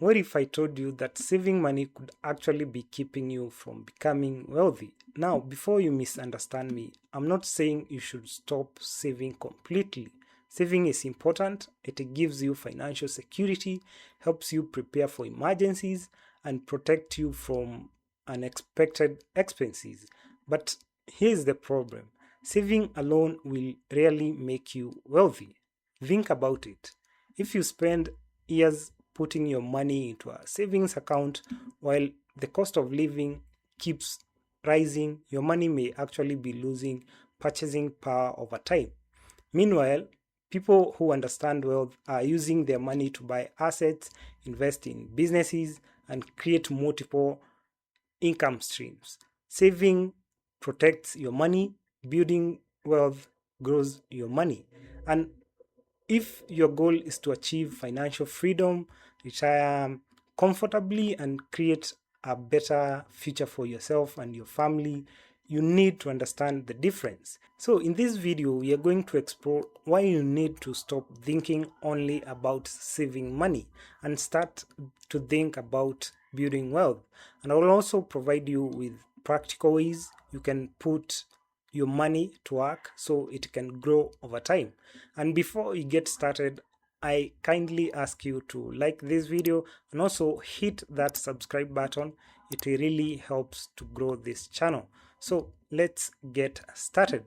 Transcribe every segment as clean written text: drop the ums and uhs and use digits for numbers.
What if I told you that saving money could actually be keeping you from becoming wealthy? Now, before you misunderstand me, I'm not saying you should stop saving completely. Saving is important, it gives you financial security, helps you prepare for emergencies, and protect you from unexpected expenses. But here's the problem: saving alone will rarely make you wealthy. Think about it. If you spend years putting your money into a savings account while the cost of living keeps rising, your money may actually be losing purchasing power over time. Meanwhile, people who understand wealth are using their money to buy assets, invest in businesses, and create multiple income streams. Saving protects your money, building wealth grows your money. And if your goal is to achieve financial freedom, retire comfortably, and create a better future for yourself and your family, you need to understand the difference. So in this video, we are going to explore why you need to stop thinking only about saving money and start to think about building wealth. And I will also provide you with practical ways you can put your money to work so it can grow over time. And before we get started, I kindly ask you to like this video and also hit that subscribe button. It really helps to grow this channel. So let's get started.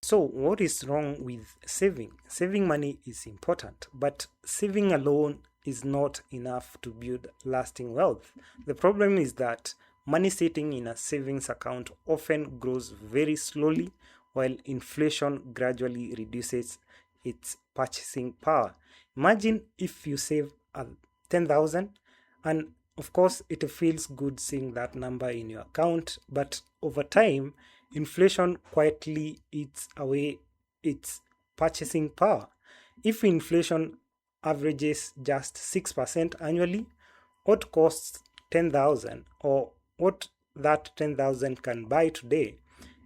So what is wrong with saving? Saving money is important, but saving alone is not enough to build lasting wealth. The problem is that money sitting in a savings account often grows very slowly, while inflation gradually reduces its purchasing power. Imagine if you save 10,000, and of course it feels good seeing that number in your account, but over time inflation quietly eats away its purchasing power. If inflation averages just 6% annually, what costs 10,000 or what that 10,000 can buy today,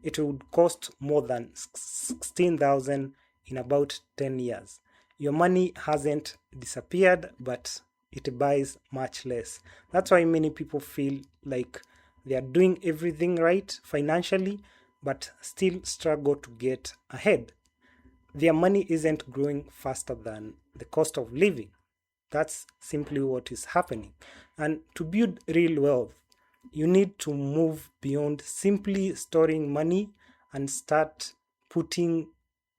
it would cost more than 16,000 in about 10 years. Your money hasn't disappeared, but it buys much less. That's why many people feel like they are doing everything right financially, but still struggle to get ahead. Their money isn't growing faster than the cost of living. That's simply what is happening. And to build real wealth, you need to move beyond simply storing money and start putting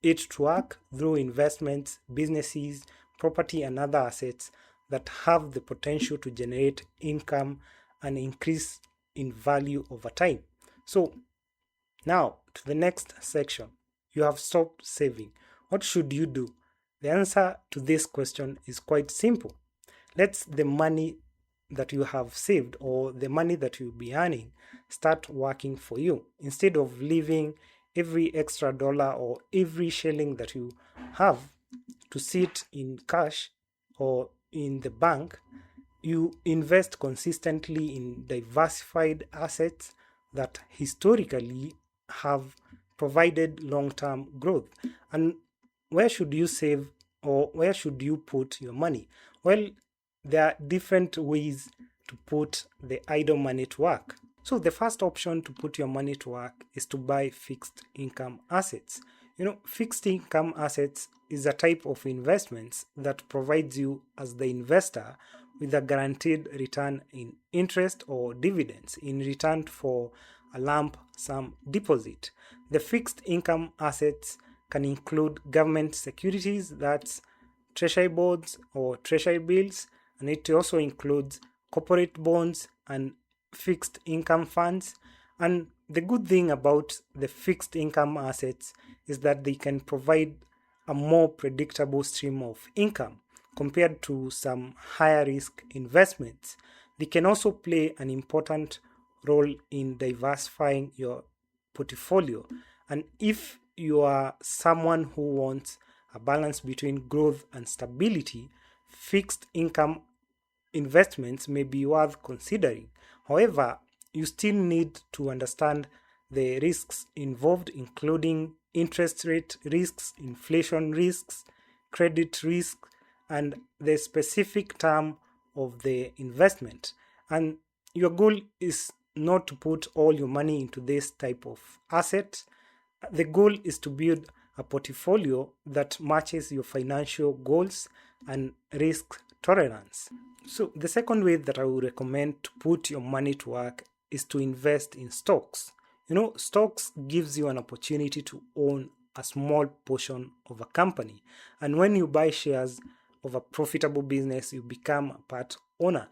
it to work through investments, businesses, property, and other assets that have the potential to generate income and increase in value over time. So now to the next section. You have stopped saving. What should you do? The answer to this question is quite simple. Let the money that you have saved or the money that you'll be earning start working for you. Instead of leaving every extra dollar or every shilling that you have to sit in cash or in the bank, you invest consistently in diversified assets that historically have provided long-term growth. And where should you save or where should you put your money? Well, there are different ways to put the idle money to work. So the first option to put your money to work is to buy fixed income assets. Fixed income assets is a type of investments that provides you as the investor with a guaranteed return in interest or dividends in return for a lump sum deposit. The fixed income assets can include government securities, that's treasury bonds or treasury bills, and it also includes corporate bonds and fixed income funds. And the good thing about the fixed income assets is that they can provide a more predictable stream of income compared to some higher risk investments. They can also play an important role in diversifying your portfolio. And if you are someone who wants a balance between growth and stability, fixed income investments may be worth considering. However, you still need to understand the risks involved, including interest rate risks, inflation risks, credit risk, and the specific term of the investment. And your goal is not to put all your money into this type of asset. The goal is to build a portfolio that matches your financial goals and risk tolerance. So, the second way that I would recommend to put your money to work is to invest in stocks. Stocks gives you an opportunity to own a small portion of a company. And when you buy shares of a profitable business, you become a part owner.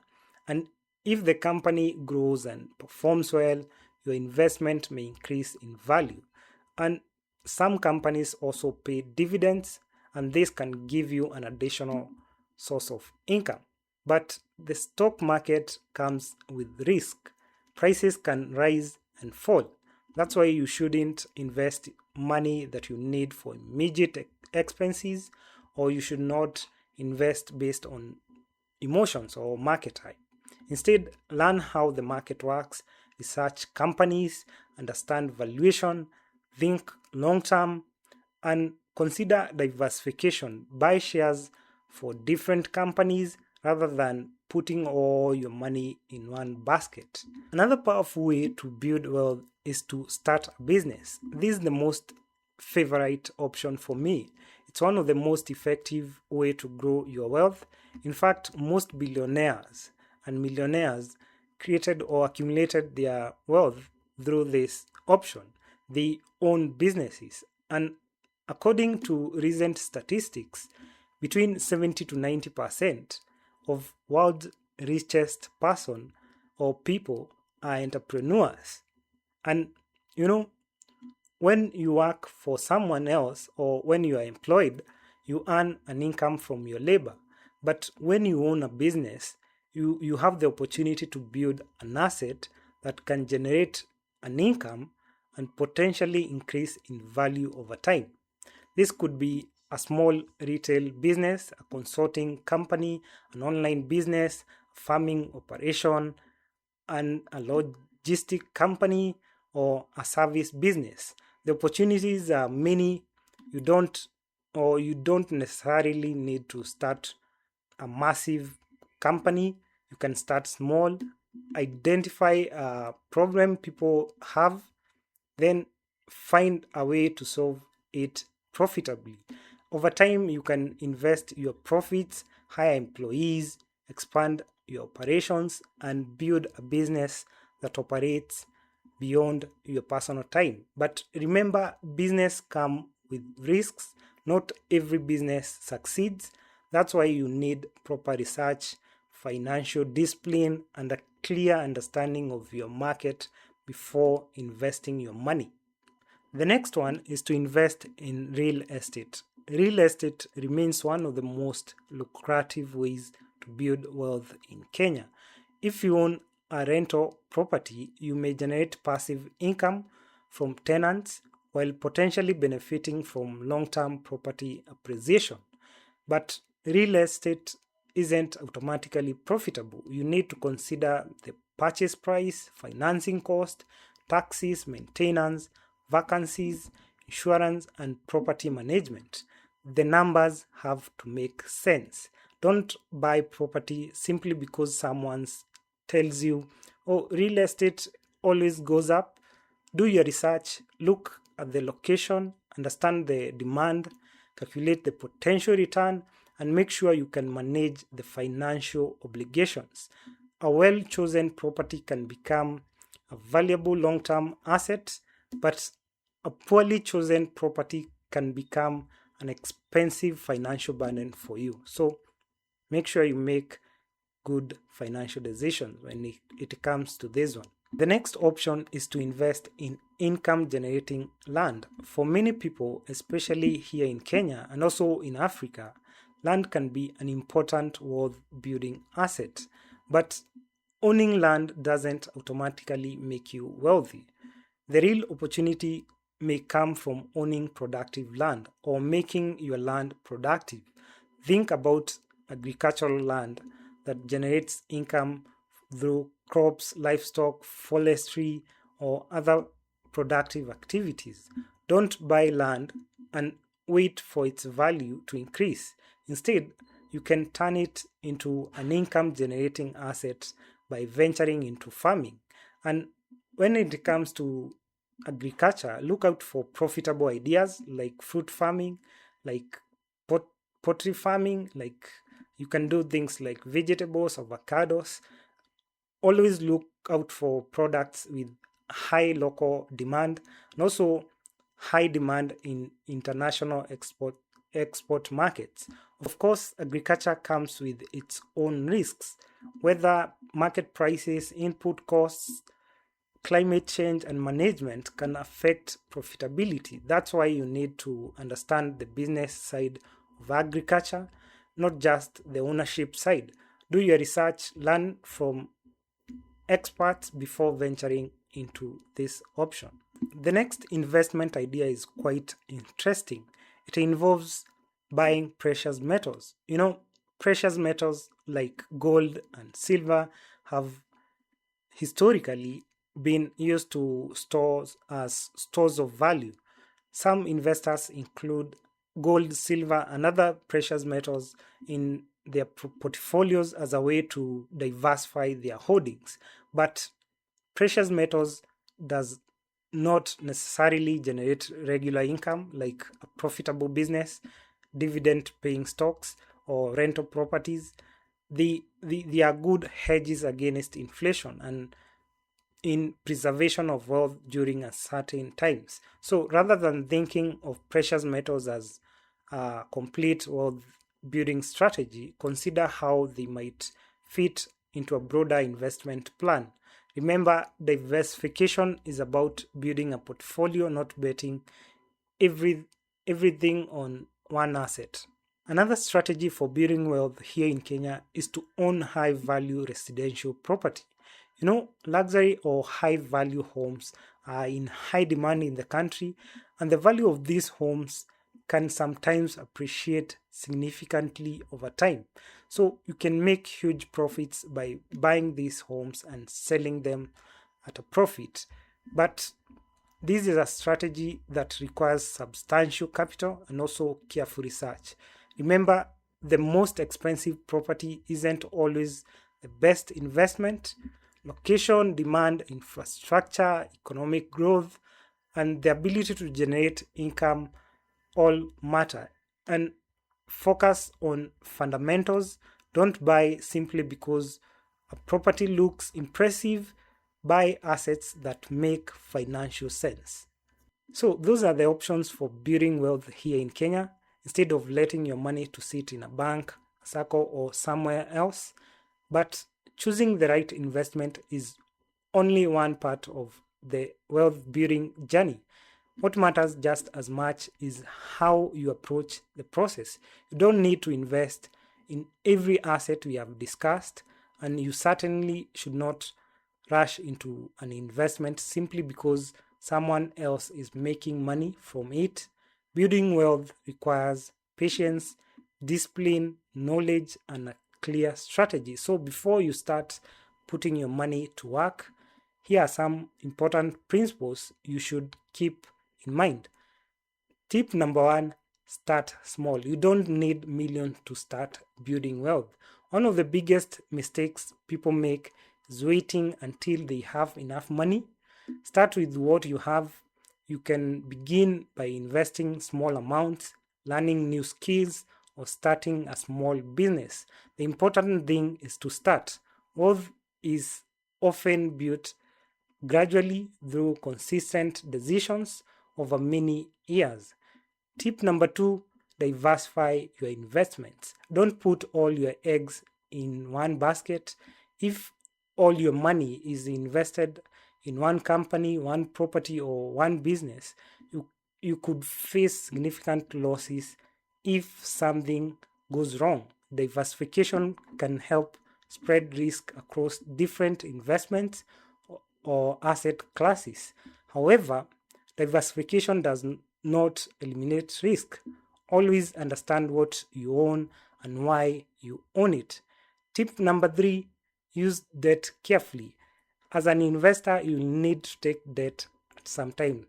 And if the company grows and performs well, your investment may increase in value. And some companies also pay dividends, and this can give you an additional source of income. But the stock market comes with risk. Prices can rise and fall. That's why you shouldn't invest money that you need for immediate expenses, or you should not invest based on emotions or market hype. Instead, learn how the market works, research companies, understand valuation, think long term, and consider diversification. Buy shares for different companies rather than putting all your money in one basket. Another powerful way to build wealth is to start a business. This is the most favorite option for me. It's one of the most effective way to grow your wealth. In fact, most billionaires and millionaires created or accumulated their wealth through this option. They own businesses, and according to recent statistics, between 70 to 90% of world's richest person or people are entrepreneurs. And you know, when you work for someone else or when you are employed, you earn an income from your labor. But when you own a business, you have the opportunity to build an asset that can generate an income and potentially increase in value over time. This could be a small retail business, a consulting company, an online business, a farming operation, and a logistic company, or a service business. The opportunities are many. You don't necessarily need to start a massive company. You can start small, identify a problem people have, then find a way to solve it profitably. Over time, you can invest your profits, hire employees, expand your operations, and build a business that operates beyond your personal time. But remember, business come with risks. Not every business succeeds. That's why you need proper research, financial discipline, and a clear understanding of your market before investing your money. The next one is to invest in real estate. Real estate remains one of the most lucrative ways to build wealth in Kenya. If you own a rental property, you may generate passive income from tenants while potentially benefiting from long-term property appreciation. But real estate isn't automatically profitable. You need to consider the purchase price, financing cost, taxes, maintenance, vacancies, insurance, and property management. The numbers have to make sense. Don't buy property simply because someone tells you, oh, real estate always goes up. Do your research, look at the location, understand the demand, calculate the potential return, and make sure you can manage the financial obligations. A well-chosen property can become a valuable long-term asset, but a poorly chosen property can become an expensive financial burden for you. So make sure you make good financial decisions when it comes to this one. The next option is to invest in income generating land. For many people, especially here in Kenya and also in Africa, land can be an important wealth building asset. But owning land doesn't automatically make you wealthy. The real opportunity may come from owning productive land or making your land productive. Think about agricultural land that generates income through crops, livestock, forestry, or other productive activities. Don't buy land and wait for its value to increase. Instead, you can turn it into an income generating asset by venturing into farming. And when it comes to agriculture, look out for profitable ideas like fruit farming, like pot- pottery farming, like you can do things like vegetables, avocados. Always look out for products with high local demand and also high demand in international export markets. Of course, agriculture comes with its own risks, whether market prices, input costs, climate change, and management can affect profitability. That's why you need to understand the business side of agriculture, not just the ownership side. Do your research, learn from experts before venturing into this option. The next investment idea is quite interesting. It involves buying precious metals. Precious metals like gold and silver have historically been used to stores as stores of value. Some investors include gold, silver, and other precious metals in their portfolios as a way to diversify their holdings. But precious metals does not necessarily generate regular income like a profitable business, dividend paying stocks, or rental properties. They are good hedges against inflation and in preservation of wealth during uncertain times. So rather than thinking of precious metals as a complete wealth building strategy, consider how they might fit into a broader investment plan. Remember, diversification is about building a portfolio, not betting every everything on one asset. Another strategy for building wealth here in Kenya is to own high value residential property. Luxury or high value homes are in high demand in the country, and the value of these homes can sometimes appreciate significantly over time. So you can make huge profits by buying these homes and selling them at a profit. But this is a strategy that requires substantial capital and also careful research. Remember, the most expensive property isn't always the best investment. Location, demand, infrastructure, economic growth, and the ability to generate income all matter. And focus on fundamentals. Don't buy simply because a property looks impressive. Buy assets that make financial sense. So those are the options for building wealth here in Kenya. Instead of letting your money to sit in a bank, a circle, or somewhere else. But choosing the right investment is only one part of the wealth building journey. What matters just as much is how you approach the process. You don't need to invest in every asset we have discussed, and you certainly should not rush into an investment simply because someone else is making money from it. Building wealth requires patience, discipline, knowledge, and a clear strategy. So before you start putting your money to work, here are some important principles you should keep in mind. Tip number one, start small. You don't need millions to start building wealth. One of the biggest mistakes people make is waiting until they have enough money. Start with what you have. You can begin by investing small amounts, learning new skills, or starting a small business. The important thing is to start. Wealth is often built gradually through consistent decisions over many years. Tip number two, diversify your investments. Don't put all your eggs in one basket. If all your money is invested in one company, one property, or one business, you could face significant losses if something goes wrong. Diversification can help spread risk across different investments or asset classes. However, diversification does not eliminate risk. Always understand what you own and why you own it. Tip number three, use debt carefully. As an investor, you'll need to take debt at some time.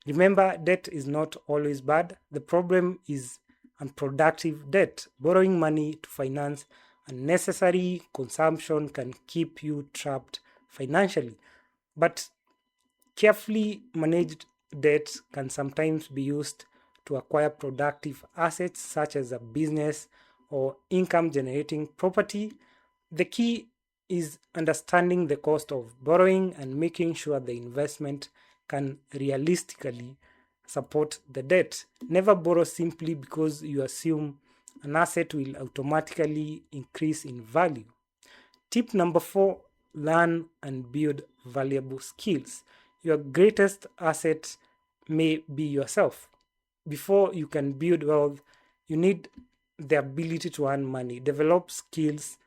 Remember, debt is not always bad. The problem is unproductive debt. Borrowing money to finance unnecessary consumption can keep you trapped financially. But carefully managed debt can sometimes be used to acquire productive assets such as a business or income generating property. The key is understanding the cost of borrowing and making sure the investment can realistically support the debt. Never borrow simply because you assume an asset will automatically increase in value. Tip number 4: learn and build valuable skills. Your greatest asset may be yourself. Before you can build wealth, you need the ability to earn money. Develop skills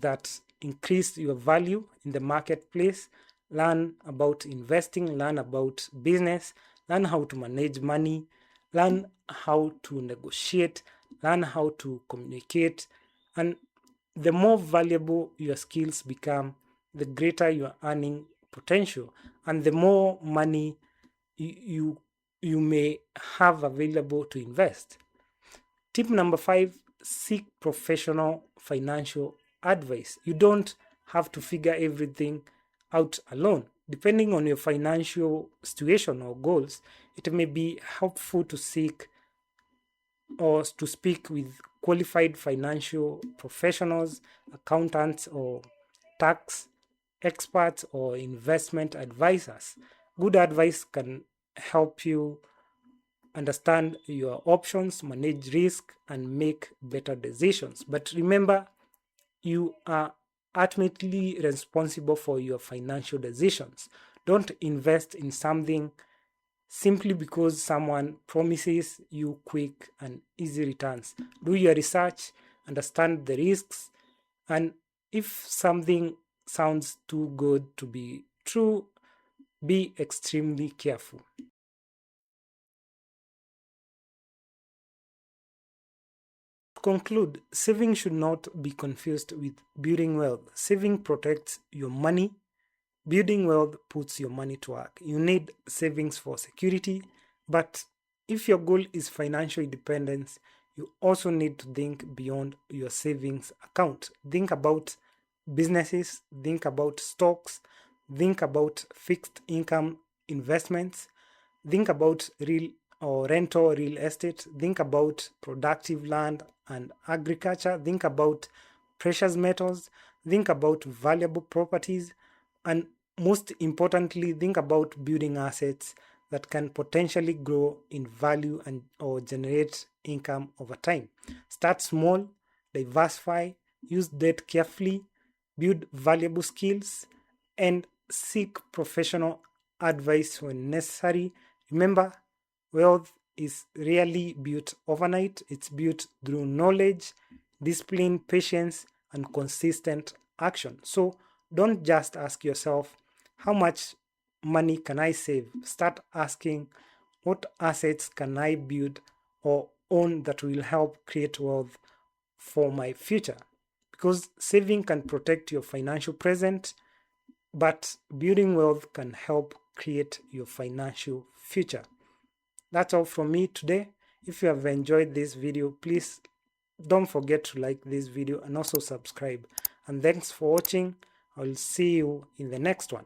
that increase your value in the marketplace. Learn about investing, learn about business, learn how to manage money, learn how to negotiate, learn how to communicate. And the more valuable your skills become, the greater your earning potential and the more money you may have available to invest. Tip number 5: seek professional financial advice. You don't have to figure everything out alone. Depending on your financial situation or goals, it may be helpful to seek or to speak with qualified financial professionals, accountants, or tax experts or investment advisors. Good advice can help you understand your options, manage risk, and make better decisions. But remember, you are ultimately responsible for your financial decisions. Don't invest in something simply because someone promises you quick and easy returns. Do your research, understand the risks, and if something sounds too good to be true, be extremely careful. To conclude, saving should not be confused with building wealth. Saving protects your money. Building wealth puts your money to work. You need savings for security, but if your goal is financial independence, you also need to think beyond your savings account. Think about businesses, think about stocks, think about fixed income investments, think about real or rental real estate, think about productive land and agriculture, think about precious metals, think about valuable properties, and most importantly, think about building assets that can potentially grow in value and or generate income over time. Start small, diversify, use debt carefully, build valuable skills, and seek professional advice when necessary. Remember, wealth is rarely built overnight. It's built through knowledge, discipline, patience, and consistent action. So don't just ask yourself, how much money can I save? Start asking, what assets can I build or own that will help create wealth for my future? Because saving can protect your financial present, but building wealth can help create your financial future. That's all from me today. If you have enjoyed this video, please don't forget to like this video and also subscribe. And thanks for watching. I'll see you in the next one.